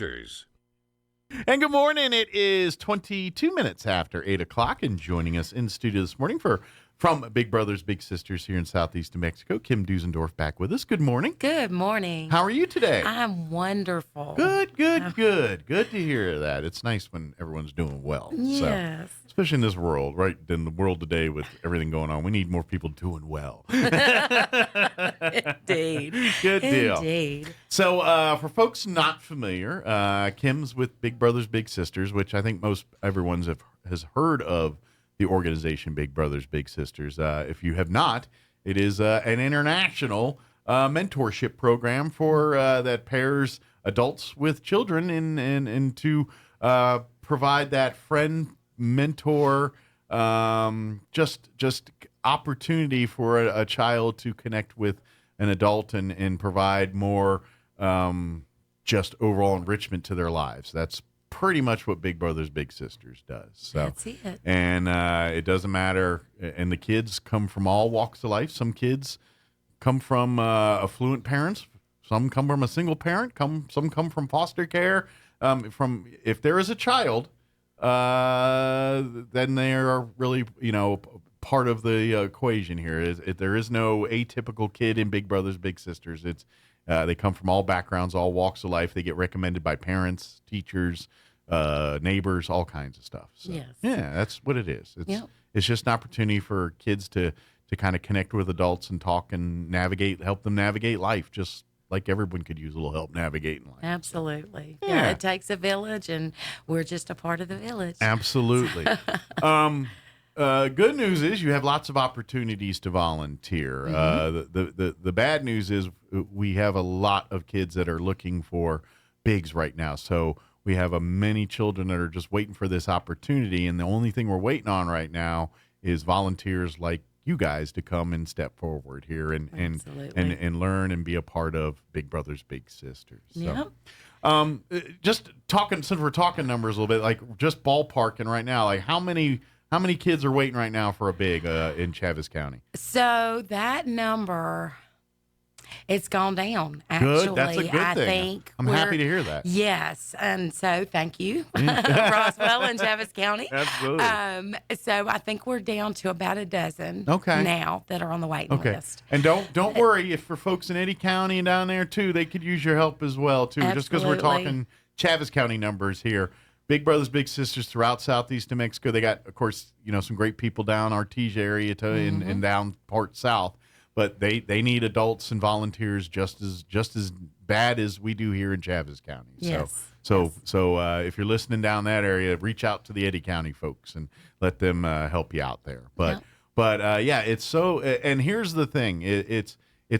presenters. And good morning. It is 22 minutes after 8 o'clock, and joining us in the studio this morning from Big Brothers Big Sisters here in Southeast New Mexico, Kim Dezendorf back with us. Good morning. Good morning. How are you today? I'm wonderful. Good. Good to hear that. It's nice when everyone's doing well. Yes. So, especially in this world, right? In the world today with everything going on, we need more people doing well. Indeed. Good deal. Indeed. So for folks not familiar, Kim's with Big Brothers Big Sisters, which I think most everyone's has heard of the organization Big Brothers Big Sisters. If you have not, it is an international mentorship program for that pairs adults with children and to provide that friend mentor just opportunity for a child to connect with an adult and provide more just overall enrichment to their lives. That's pretty much what Big Brothers Big Sisters does. So That's it. And it doesn't matter. And the kids come from all walks of life. Some kids come from affluent parents. Some come from a single parent. Some come from foster care. If there is a child, then they are really, part of the equation here. There is no atypical kid in Big Brothers Big Sisters. It's they come from all backgrounds, all walks of life. They get recommended by parents, teachers, neighbors, all kinds of stuff. So, Yes. yeah, that's what it is. It's just an opportunity for kids to kind of connect with adults and talk and help them navigate life, just like everyone could use a little help navigating life. Absolutely. So, Yeah, it takes a village, and we're just a part of the village. Absolutely. Good news is you have lots of opportunities to volunteer. The bad news is we have a lot of kids that are looking for bigs right now. So we have many children that are just waiting for this opportunity, and the only thing we're waiting on right now is volunteers like you guys to come and step forward here and learn and be a part of Big Brothers Big Sisters. So, just talking, since we're talking numbers a little bit, like just ballparking right now, like how many kids are waiting right now for a big in Chaves County? So that number, it's gone down, actually. Good. That's a good thing. I think I'm happy to hear that. Yes. And so thank you, Roswell and Chaves County. Absolutely. So I think we're down to about a dozen now that are on the waiting list. And don't worry, if for folks in Eddy County and down there too, they could use your help as well too. Absolutely. Just because we're talking Chaves County numbers here. Big Brothers Big Sisters throughout Southeast New Mexico. They got, of course, some great people down Artesia area and down part south. But they need adults and volunteers just as bad as we do here in Chaves County. Yes. So if you're listening down that area, reach out to the Eddy County folks and let them help you out there. But it's so. And here's the thing: it's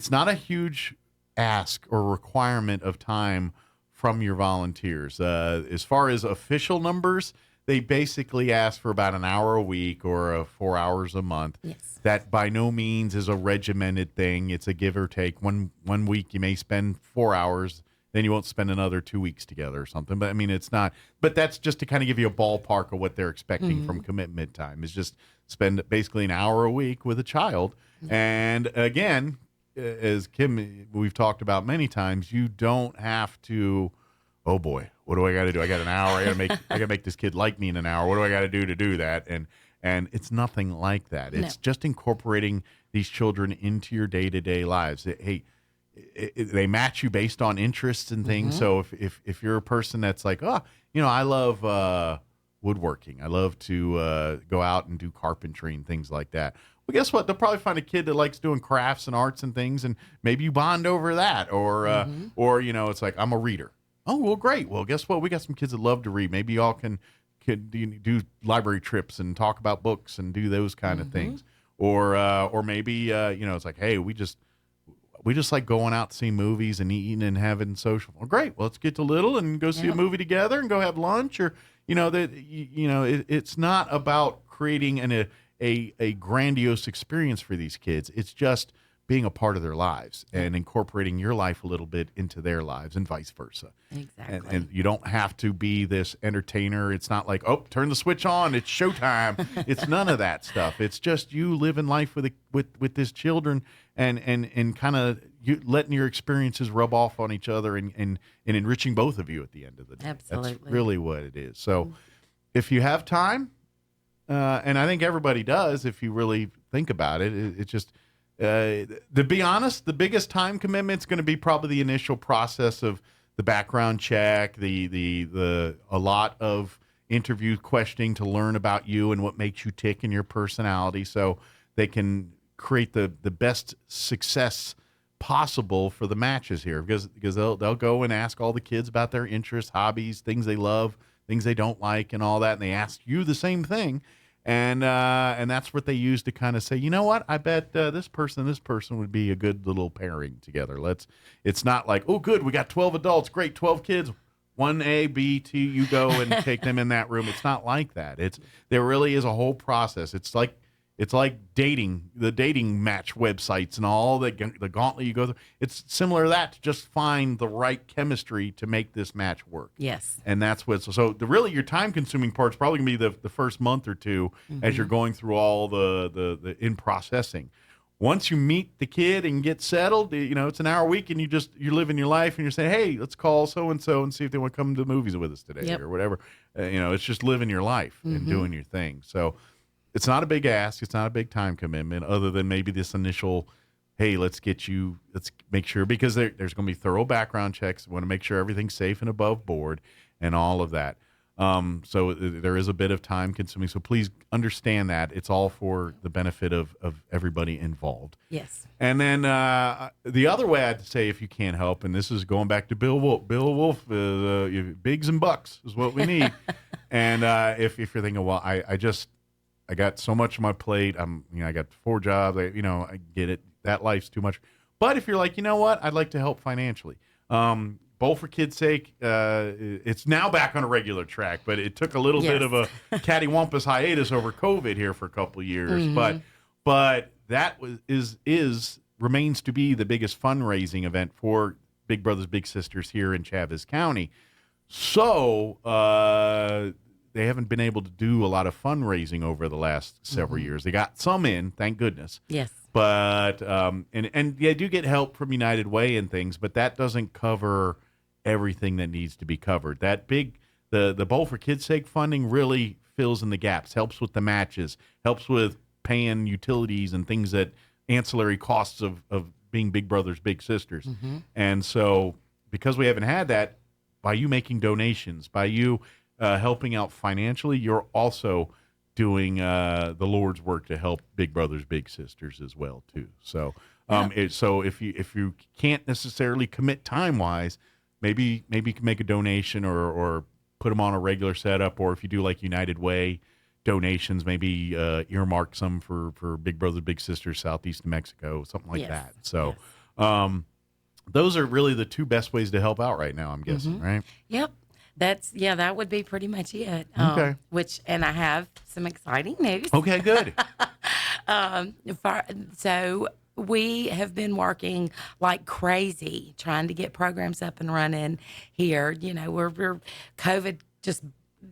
not a huge ask or requirement of time from your volunteers. As far as official numbers, they basically ask for about an hour a week or 4 hours a month. Yes. That by no means is a regimented thing. It's a give or take. One week you may spend 4 hours, then you won't spend another 2 weeks together or something. But I mean, it's not. But that's just to kind of give you a ballpark of what they're expecting from commitment time. Is just spend basically an hour a week with a child. And again, as Kim, we've talked about many times, you don't have to, oh boy, what do I got to do? I got an hour. I got to make this kid like me in an hour. What do I got to do that? And it's nothing like that. It's just incorporating these children into your day-to-day lives. Hey, they match you based on interests and things. So if you're a person that's like, I love woodworking. I love to go out and do carpentry and things like that. Well, guess what? They'll probably find a kid that likes doing crafts and arts and things, and maybe you bond over that. Or it's like, I'm a reader. Oh, well, great. Well, guess what? We got some kids that love to read. Maybe y'all can do library trips and talk about books and do those kind of things. Or maybe it's like, hey, we just like going out to see movies and eating and having social. Well, great. Well, let's get to Little and go see a movie together and go have lunch. Or it's not about creating a grandiose experience for these kids. It's just being a part of their lives and incorporating your life a little bit into their lives and vice versa. Exactly. And you don't have to be this entertainer. It's not like, oh, turn the switch on, it's showtime. It's none of that stuff. It's just you living life with this children and kind of, you letting your experiences rub off on each other and enriching both of you at the end of the day. Absolutely. That's really what it is. So if you have time, and I think everybody does, if you really think about it, it just, to be honest, the biggest time commitment is going to be probably the initial process of the background check, a lot of interview questioning to learn about you and what makes you tick and your personality, so they can create the best success possible for the matches here, because they'll go and ask all the kids about their interests, hobbies, things they love, things they don't like, and all that, and they ask you the same thing. And that's what they use to kind of say, you know what, I bet this person and this person would be a good little pairing together. It's not like, oh, good, we got 12 adults, great, 12 kids, 1A, B, T, you go and take them in that room. It's not like that. There really is a whole process. It's like dating, the dating match websites and all the gauntlet you go through. It's similar to that, to just find the right chemistry to make this match work. Yes. And that's really your time consuming part is probably gonna be the first month or two as you're going through all the in processing. Once you meet the kid and get settled, it's an hour a week and you're living your life and you're saying, hey, let's call so-and-so and see if they want to come to the movies with us today or whatever. It's just living your life and doing your thing. So it's not a big ask. It's not a big time commitment other than maybe this initial, hey, let's make sure, because there's going to be thorough background checks. We want to make sure everything's safe and above board and all of that. So there is a bit of time consuming. So please understand that it's all for the benefit of everybody involved. Yes. And then the other way I'd say, if you can't help, and this is going back to Bill Wolf, bigs and bucks is what we need. And if you're thinking, well, I got so much on my plate. I got 4 jobs. I get it. That life's too much. But if you're like, you know what, I'd like to help financially. Bowl for Kids' Sake, it's now back on a regular track, but it took a little bit of a cattywampus hiatus over COVID here for a couple of years. But that remains to be the biggest fundraising event for Big Brothers Big Sisters here in Chaves County. So they haven't been able to do a lot of fundraising over the last several years. They got some in, thank goodness. Yes. But and they do get help from United Way and things, but that doesn't cover everything that needs to be covered. That the Bowl for Kids' Sake funding really fills in the gaps, helps with the matches, helps with paying utilities and things that ancillary costs of being Big Brothers Big Sisters. And so because we haven't had that, by you making donations, by you helping out financially, you're also doing the Lord's work to help Big Brothers Big Sisters as well too. So so if you can't necessarily commit time wise, maybe you can make a donation or put them on a regular setup, or if you do like United Way donations, maybe earmark some for Big Brothers Big Sisters Southeastern Mexico, something like that. So those are really the 2 best ways to help out right now, I'm guessing, right? Yep. That would be pretty much it. Okay. And I have some exciting news. Okay, good. So we have been working like crazy trying to get programs up and running here. We're COVID just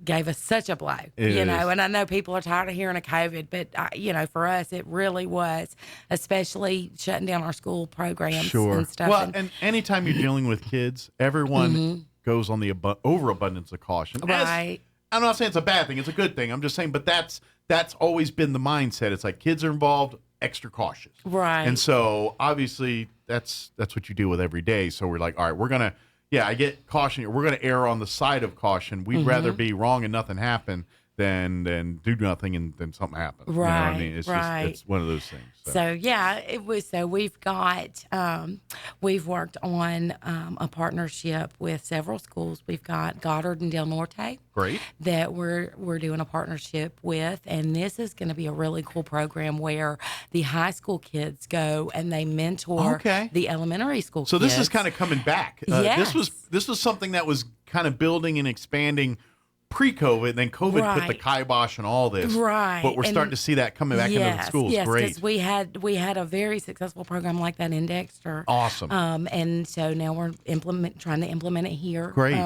gave us such a blow, and I know people are tired of hearing of COVID, but for us, it really was, especially shutting down our school programs and stuff. Well, and anytime you're dealing with kids, everyone goes on the overabundance of caution. Right. I'm not saying it's a bad thing. It's a good thing. I'm just saying, but that's always been the mindset. It's like kids are involved, extra cautious. Right. And so obviously that's what you deal with every day. So we're like, all right, we're going to, I get caution. We're going to err on the side of caution. We'd rather be wrong and nothing happen than do nothing and then something happens. Right. You know what I mean? It's just, it's one of those things. So it was, we've got, we've worked on a partnership with several schools. We've got Goddard and Del Norte. Great. That we're doing a partnership with. And this is going to be a really cool program where the high school kids go and they mentor the elementary school kids. So this is kind of coming back. Yes. This was something that was kind of building and expanding pre-COVID, and then COVID put the kibosh on all this. Right. But we're starting to see that coming back into the schools. Yes, great. Because we had a very successful program like that in Dexter. Awesome. And so now we're trying to implement it here. Great.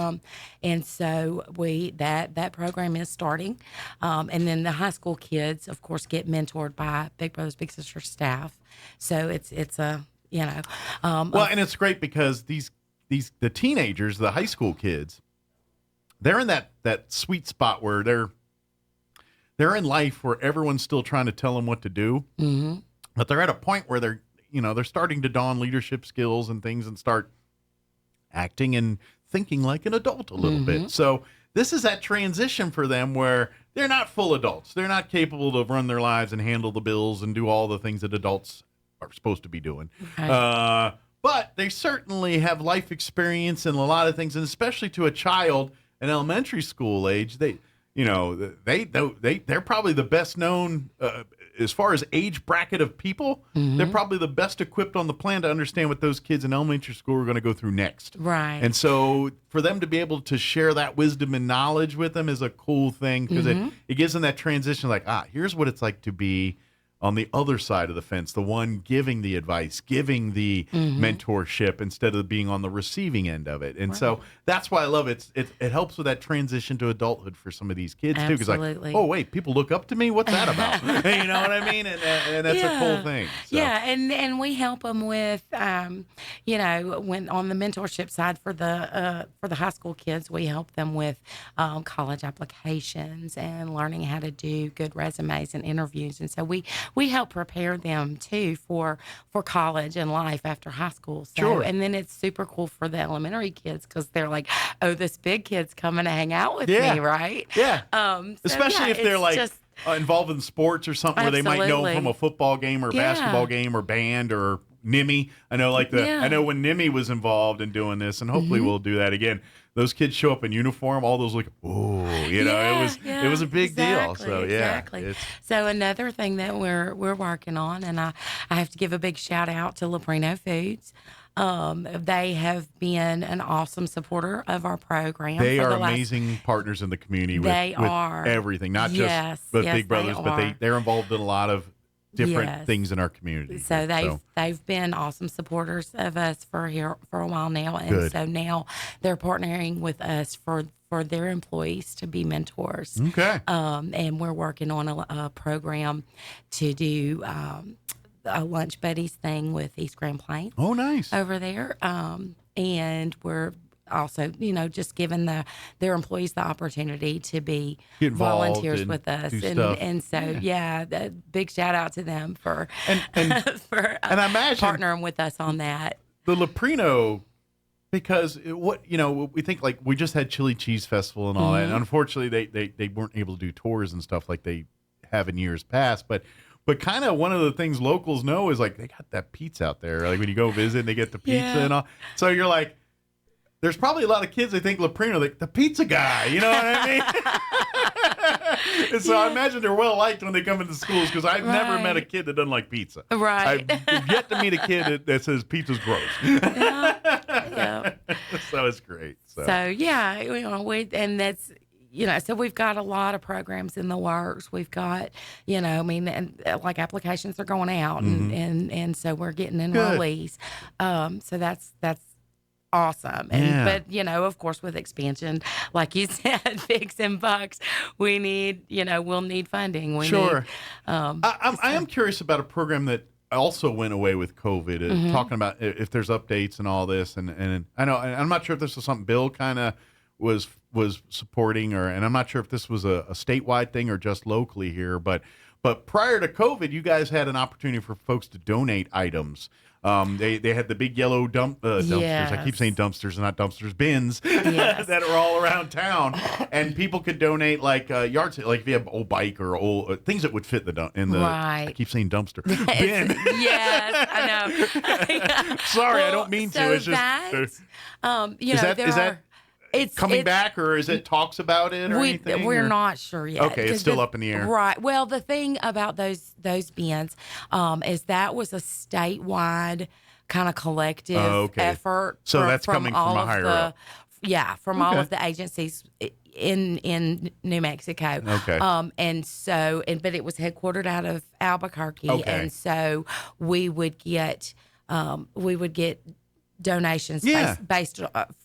And so that program is starting. And then the high school kids, of course, get mentored by Big Brothers Big Sisters staff. So it's a Well, and it's great because the teenagers, the high school kids, they're in that sweet spot where they're in life where everyone's still trying to tell them what to do, but they're at a point where they're starting to don leadership skills and things and start acting and thinking like an adult a little bit. So this is that transition for them where they're not full adults. They're not capable to run their lives and handle the bills and do all the things that adults are supposed to be doing. Right. But they certainly have life experience and a lot of things, and especially to a child in elementary school age, they're probably the best known as far as age bracket of people. They're probably the best equipped on the planet to understand what those kids in elementary school are going to go through next. Right. And so for them to be able to share that wisdom and knowledge with them is a cool thing because it gives them that transition like, here's what it's like to be on the other side of the fence, the one giving the advice, giving the mentorship instead of being on the receiving end of it. And so that's why I love it. It helps with that transition to adulthood for some of these kids too. Because like, oh wait, people look up to me. What's that about? You know what I mean? And that's a cool thing. So. Yeah, and we help them with, when on the mentorship side for the high school kids, we help them with college applications and learning how to do good resumes and interviews. And so we help prepare them too for college and life after high school. So, sure. And then it's super cool for the elementary kids because they're like, oh, this big kid's coming to hang out with me, right? Yeah. Especially if they're like involved in sports or something where they might know from a football game or a basketball game or band or NIMI. I know I know when NIMI was involved in doing this, and hopefully we'll do that again. Those kids show up in uniform, all those it was a big deal. So exactly. So another thing that we're working on, and I have to give a big shout out to Leprino Foods. They have been an awesome supporter of our program. They are amazing partners in the community with everything, not just Big Brothers, but they're involved in a lot of different things in our community. So they've been awesome supporters of us for a while now, and so now they're partnering with us for their employees to be mentors. Okay. And we're working on a program to do a lunch buddies thing with East Grand Plains. Oh, nice. Over there, and we're also, just giving their employees the opportunity to be volunteers with us, and so the big shout out to them for and I imagine partnering with us on that. The Leprino, because we think like we just had Chili Cheese Festival and all that, and unfortunately they weren't able to do tours and stuff like they have in years past, but kind of one of the things locals know is like they got that pizza out there. Like when you go visit, they get the pizza and all. So you're like, there's probably a lot of kids that think Leprino, like the pizza guy. You know what I mean? And so I imagine they're well liked when they come into schools because I've never met a kid that doesn't like pizza. Right. I've yet to meet a kid that says pizza's gross. Yeah. So it's great. So and that's. So we've got a lot of programs in the works. We've got, and like applications are going out, and so we're getting enrollees. So that's awesome. But of course, with expansion, like you said, Fix and Bucks, we need, we'll need funding. I am curious about a program that also went away with COVID. Talking about if there's updates and all this, and I know I'm not sure if this was something Bill kind of was supporting, and I'm not sure if this was a statewide thing or just locally here, but prior to COVID, you guys had an opportunity for folks to donate items. They had the big yellow dumpsters. Yes. I keep saying dumpsters, not dumpsters, bins that are all around town, and people could donate like yard sale, like if you have an old bike or old things that would fit in the. Right. I keep saying dumpster bin. Yes, I know. Sorry, I don't mean to. It's just is that it's coming back, or is it talks about it or anything? We're not sure yet. Okay, it's still up in the air. Right. Well, the thing about those bins is that was a statewide kind of collective effort. So that's coming from a higher up. Yeah, from all of the agencies in New Mexico. Okay. But it was headquartered out of Albuquerque, and so we would get donations based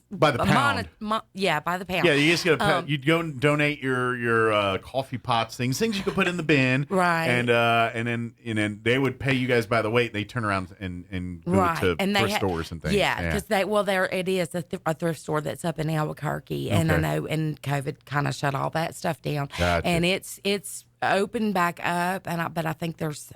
By the pound. By the pound. Yeah, you just get you'd go and donate your coffee pots, things you could put in the bin, right? And then they would pay you guys by the weight. They turn around and go to thrift stores and things. Yeah, because it is a thrift store that's up in Albuquerque, and I know, and COVID kind of shut all that stuff down, Gotcha. and it's open back up, but I think there's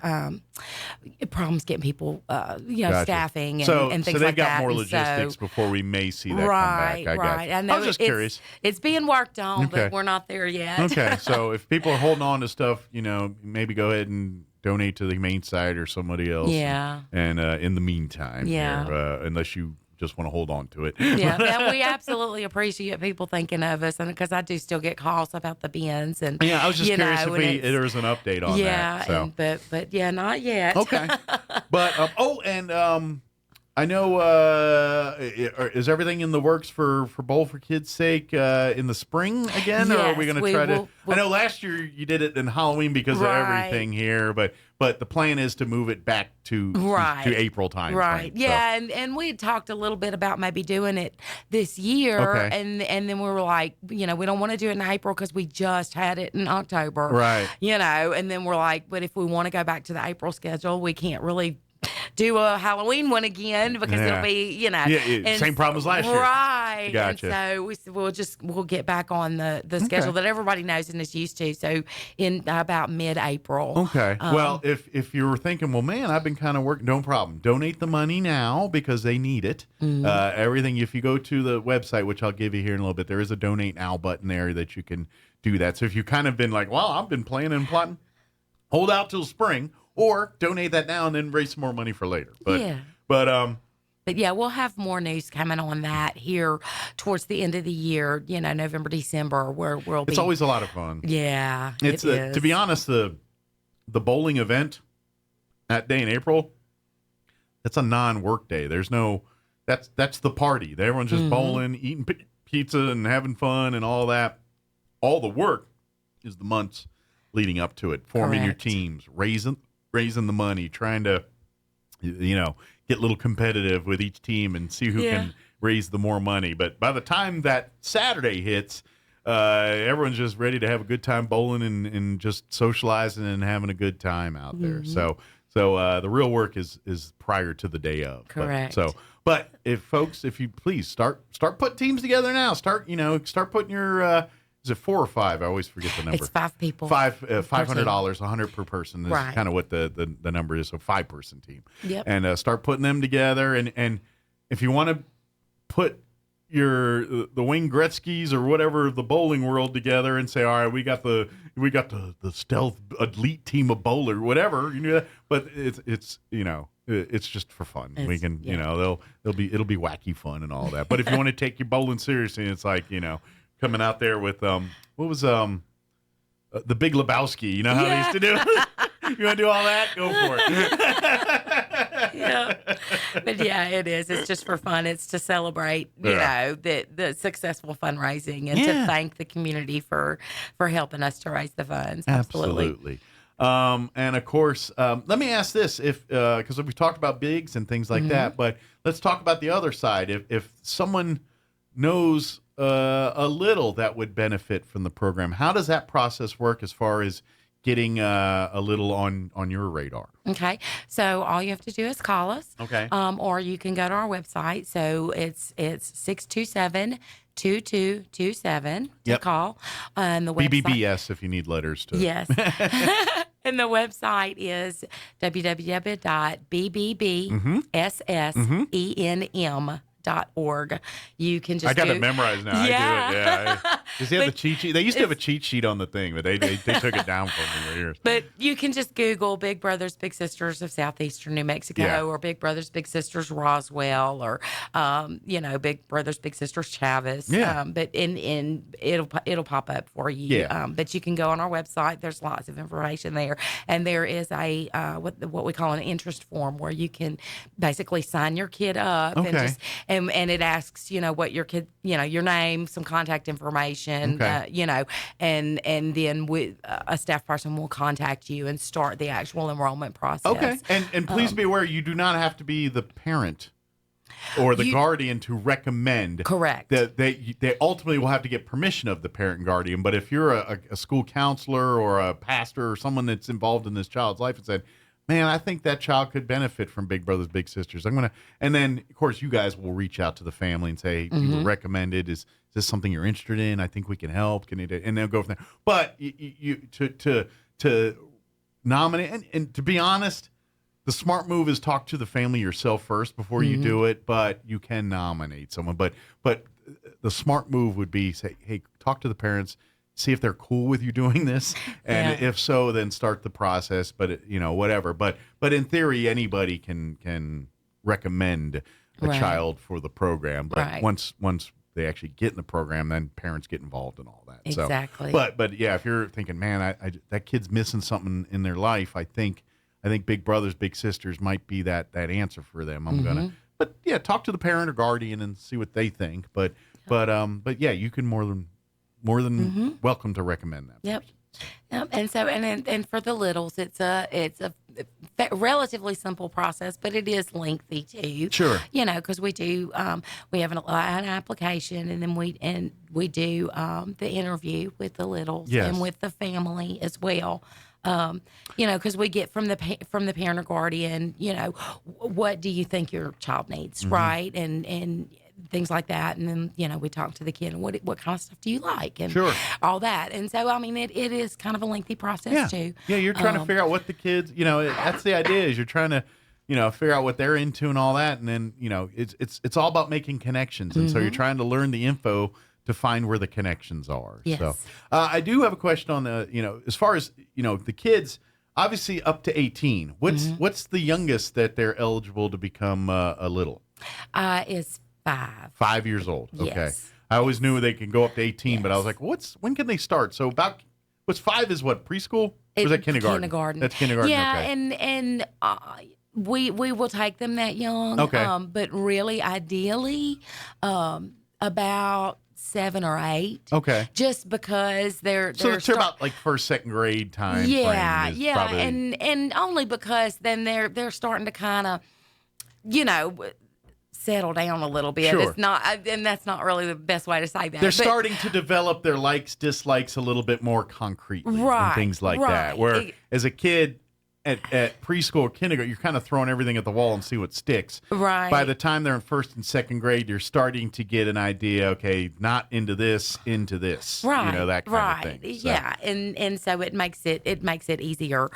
problems getting people, Gotcha. Staffing and so things so like they've that. got more logistics before we may see that come right, back. Right. I was just curious. It's being worked on, Okay. but we're not there yet. Okay, so if people are holding on to stuff, maybe go ahead and donate to the main site or somebody else. Yeah. And in the meantime, Yeah. here, unless you just want to hold on to it. Yeah, we absolutely appreciate people thinking of us, and because I do still get calls about the bins, and I was just curious if there was an update on that. So. But not yet. Okay, but I know. Is everything in the works for Bowl for Kids' Sake in the spring again, or are we going to try to? I know last year you did it in Halloween because of everything here, but the plan is to move it back to April time. Right. Yeah, so. and we had talked a little bit about maybe doing it this year, and then we were like, we don't want to do it in April because we just had it in October. Right. And then we're like, but if we want to go back to the April schedule, we can't really do a Halloween one again because it'll be, same problem as last year. Right. Gotcha. And so we'll get back on the schedule that everybody knows and is used to. So in about mid-April. Okay. Well, if you were thinking, well, man, I've been kind of working, no problem. Donate the money now because they need it. Mm-hmm. Everything, if you go to the website, which I'll give you here in a little bit, there is a donate now button there that you can do that. So if you've kind of been like, well, I've been planning and plotting, hold out till spring. Or donate that now and then raise some more money for later. But yeah, we'll have more news coming on that here towards the end of the year. November, December, where we'll be. It's always a lot of fun. Yeah, it's to be honest, the bowling event that day in April. That's a non-work day. There's no. That's the party. Everyone's just bowling, eating pizza, and having fun and all that. All the work is the months leading up to it, forming your teams, raising the money, trying to, get a little competitive with each team and see who can raise the more money. But by the time that Saturday hits, everyone's just ready to have a good time bowling and just socializing and having a good time out there. So the real work is prior to the day of. Correct. But if you please start putting teams together now. Start putting your. Is it 4 or 5? I always forget the number. It's 5 people. $500, $100 per person is kind of what the number is. So 5-person team. Yep. And start putting them together. And if you want to put the Wayne Gretzky's or whatever the bowling world together and say, all right, we got the stealth elite team of bowler, whatever, that. But it's just for fun. We can it'll be wacky fun and all that. But if you want to take your bowling seriously, it's like coming out there with what was the Big Lebowski? You know how they used to do? You want to do all that? Go for it. Yeah, but it is. It's just for fun. It's to celebrate, the successful fundraising and to thank the community for helping us to raise the funds. Absolutely. And of course, let me ask this: because we've talked about bigs and things like that, but let's talk about the other side. If someone knows a little that would benefit from the program, how does that process work as far as getting a little on your radar? Okay, so all you have to do is call us. Okay. Or you can go to our website. So it's 627-2227 to call. And the website, BBBS if you need letters to. Yes. And the website is www.bbssenm.org. You can just I got it memorized now. Yeah. I do it. Yeah. Does he have the cheat sheet? They used to have a cheat sheet on the thing, but they took it down for me for years. But you can just Google Big Brothers Big Sisters of Southeastern New Mexico, or Big Brothers Big Sisters Roswell, or Big Brothers Big Sisters Chavez. Yeah. But it'll pop up for you. Yeah. But you can go on our website. There's lots of information there, and there is a what we call an interest form where you can basically sign your kid up and it asks what your kid your name, some contact information, and then a staff person will contact you and start the actual enrollment process. Okay, and please be aware, you do not have to be the parent or the guardian to recommend. Correct. That they ultimately will have to get permission of the parent and guardian. But if you're a school counselor or a pastor or someone that's involved in this child's life and said, man, I think that child could benefit from Big Brothers Big Sisters, and then of course you guys will reach out to the family and say, you were recommended. Is this something you're interested in? I think we can help. Can you? And they'll go from there. But you to nominate, and to be honest, the smart move is talk to the family yourself first before you do it. But you can nominate someone. But the smart move would be say, hey, talk to the parents. See if they're cool with you doing this, and if so, then start the process. But whatever. But in theory, anybody can recommend a child for the program. But once they actually get in the program, then parents get involved in all that. Exactly. So, but yeah, if you're thinking, man, I that kid's missing something in their life, I think Big Brothers Big Sisters might be that answer for them. I'm gonna, but yeah, talk to the parent or guardian and see what they think. But yeah, you can more than welcome to recommend that. Yep. And so, and for the littles, it's a relatively simple process, but it is lengthy too. Sure. Because we do, we have an application, and then we do the interview with the littles and with the family as well. Because we get from the parent or guardian, what do you think your child needs, right? And things like that. And then, we talk to the kid and what kind of stuff do you like and all that. And so, I mean, it is kind of a lengthy process too. Yeah, you're trying to figure out what the kids, that's the idea is you're trying to, figure out what they're into and all that. And then, it's all about making connections. And so you're trying to learn the info to find where the connections are. Yes. So I do have a question on the, as far as, the kids, obviously up to 18, what's the youngest that they're eligible to become a little? Is 5. 5 years old. Okay. Yes. I always knew they could go up to 18, but I was like, when can they start? So what's 5 is what, preschool? Or is that kindergarten? Kindergarten. That's kindergarten. Yeah. Okay. And we will take them that young. Okay. But really, ideally, about 7 or 8. Okay. Just because they're about like first, second grade time. Yeah. frame is probably... And only because then they're starting to kind of, settle down a little bit. Sure. It's not, and that's not really the best way to say that. They're starting to develop their likes, dislikes a little bit more concretely and things like that. Where as a kid at preschool or kindergarten, you're kind of throwing everything at the wall and see what sticks. Right. By the time they're in first and second grade, you're starting to get an idea, okay, not into this, into this. Right. That kind of thing. So. Yeah. And so it makes it easier.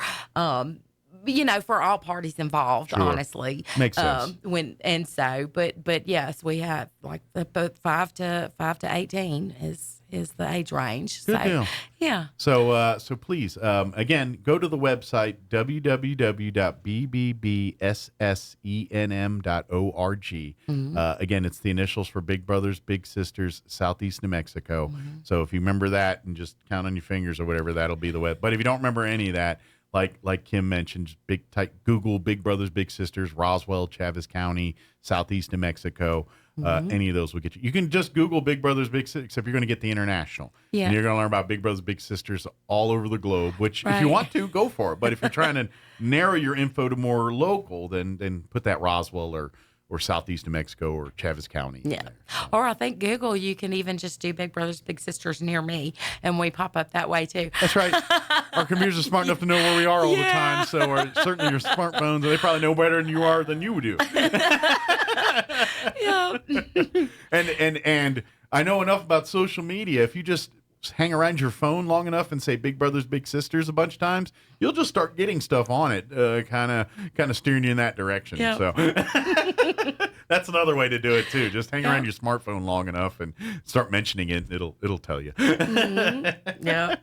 For all parties involved, honestly. Makes sense. But yes, we have like both 5 to 18 is the age range. Good deal. Yeah. So please, again, go to the website www.bbbssenm.org. Again, it's the initials for Big Brothers Big Sisters Southeast New Mexico. So if you remember that and just count on your fingers or whatever, that'll be the web. But if you don't remember any of that, like Kim mentioned, just Google Big Brothers Big Sisters, Roswell, Chaves County, Southeast New Mexico. Any of those will get you. You can just Google Big Brothers Big Sisters, except you're going to get the international. Yeah. And you're going to learn about Big Brothers Big Sisters all over the globe, which if you want to, go for it. But if you're trying to narrow your info to more local, then put that Roswell or Southeast New Mexico or Chaves County. Yeah. Or I think Google, you can even just do Big Brothers Big Sisters near me, and we pop up that way too. That's right. Our computers are smart enough to know where we are all the time, so certainly your smartphones, they probably know better than you do. Yeah. And I know enough about social media. If you just hang around your phone long enough and say Big Brothers Big Sisters a bunch of times, you'll just start getting stuff on it, kind of steering you in that direction. Yep. So that's another way to do it too. Just hang around your smartphone long enough and start mentioning it. It'll tell you. Yeah.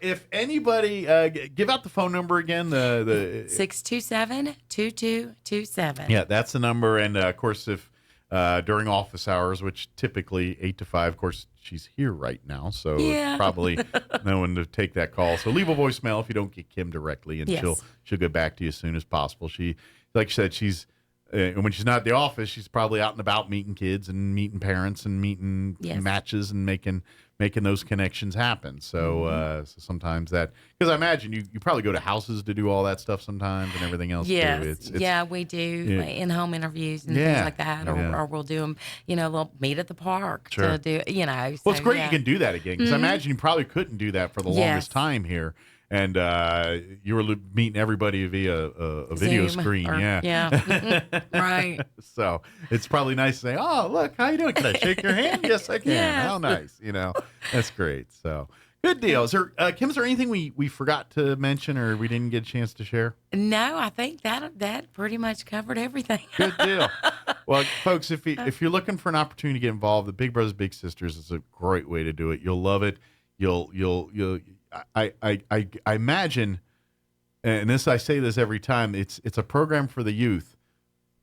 If anybody give out the phone number again, the 627-2227. Yeah, that's the number. And of course, if during office hours, which typically 8 to 5. Of course, she's here right now, so probably no one to take that call. So leave a voicemail if you don't get Kim directly, and she'll get back to you as soon as possible. She, like I said, she's And when she's not at the office, she's probably out and about meeting kids and meeting parents and meeting matches and making those connections happen. So, so sometimes that, because I imagine you probably go to houses to do all that stuff sometimes and everything else too. Yeah, we do in-home interviews and things like that, or we'll do them. We'll meet at the park to do. Well, it's great you can do that again, because I imagine you probably couldn't do that for the longest time here. And you were meeting everybody via a video screen. Right. So it's probably nice to say, "Oh, look, how you doing? Can I shake your hand?" Yes, I can. Yes. How nice. That's great. So good deal. Is there, Kim, is there anything we forgot to mention or we didn't get a chance to share? No, I think that pretty much covered everything. Good deal. Well, folks, if you're looking for an opportunity to get involved, the Big Brothers Big Sisters is a great way to do it. You'll love it. I imagine, and I say this every time, it's a program for the youth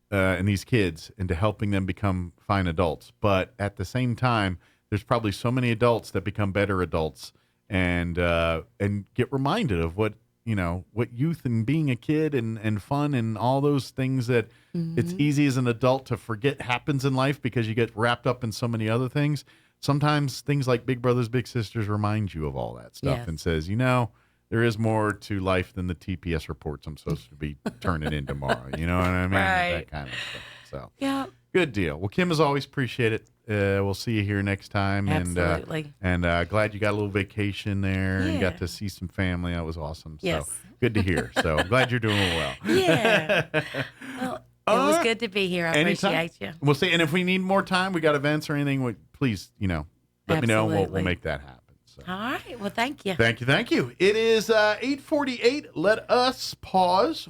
and these kids into helping them become fine adults. But at the same time, there's probably so many adults that become better adults and get reminded of what youth and being a kid and fun and all those things that it's easy as an adult to forget happens in life because you get wrapped up in so many other things. Sometimes things like Big Brothers Big Sisters remind you of all that stuff and says, there is more to life than the TPS reports I'm supposed to be turning in tomorrow. You know what I mean? Right. That kind of stuff. So good deal. Well, Kim, as always, appreciate it. We'll see you here next time. Absolutely. And glad you got a little vacation there and got to see some family. That was awesome. Yes. So good to hear. So I'm glad you're doing well. Yeah. Well, it was good to be here. I appreciate you. We'll see. And if we need more time, we got events or anything, please, let me know. We'll make that happen. So. All right. Well, thank you. Thank you. It is 8:48. Let us pause